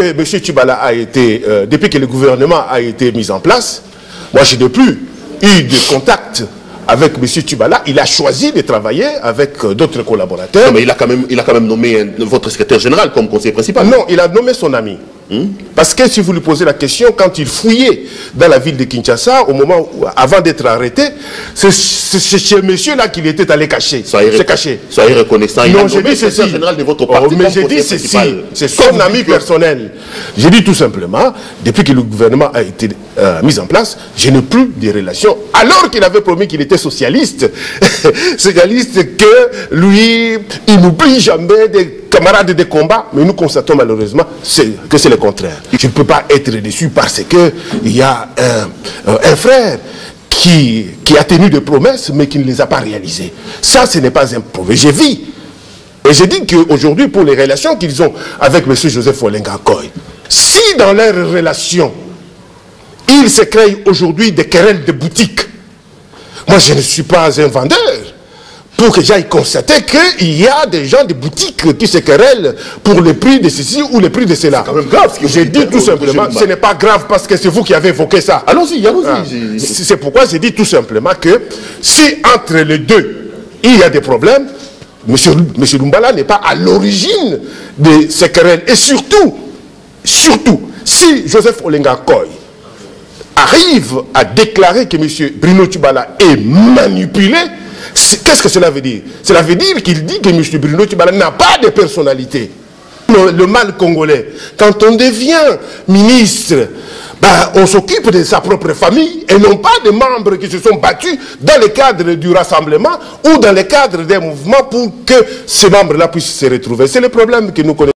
M. Tchibala a été, depuis que le gouvernement a été mis en place, moi je n'ai plus eu de contact avec M. Tchibala. Il a choisi de travailler avec d'autres collaborateurs. Non, mais il a quand même nommé votre secrétaire général comme conseiller principal. Non, il a nommé son ami. Parce que si vous lui posez la question, quand il fouillait dans la ville de Kinshasa, au moment où, avant d'être arrêté, c'est chez monsieur là qu'il était allé cacher. C'est caché. Soyez reconnaissant. Non, j'ai dit ceci. Général de votre parti, mais j'ai dit ceci. C'est son ami personnel. J'ai dit tout simplement, depuis que le gouvernement a été mis en place, je n'ai plus de relations. Alors qu'il avait promis qu'il était socialiste, socialiste que lui, il n'oublie jamais des camarades de combat, mais nous constatons malheureusement que c'est le contraire. Je ne peux pas être déçu parce qu'il y a un frère qui a tenu des promesses mais qui ne les a pas réalisées. Ça, ce n'est pas un problème. J'ai vu. Et j'ai dit qu'aujourd'hui, pour les relations qu'ils ont avec M. Joseph Olenga Koy, si dans leurs relations, ils se créent aujourd'hui des querelles de boutique, moi je ne suis pas un vendeur. Pour que j'aille constater qu'il y a des gens de boutiques qui se querellent pour le prix de ceci ou le prix de cela. C'est quand même grave. J'ai dit tout simplement, ce n'est pas grave parce que c'est vous qui avez évoqué ça. Allons-y, allons-y. C'est pourquoi j'ai dit tout simplement que si entre les deux, il y a des problèmes, M. Lumbala n'est pas à l'origine de ces querelles. Et surtout, si Joseph Olenga Koy arrive à déclarer que M. Bruno Tchibala est manipulé, qu'est-ce que cela veut dire? Cela veut dire qu'il dit que M. Bruno Tchibala n'a pas de personnalité. Le mal congolais, quand on devient ministre, on s'occupe de sa propre famille et non pas des membres qui se sont battus dans le cadre du rassemblement ou dans le cadre des mouvements pour que ces membres-là puissent se retrouver. C'est le problème que nous connaissons.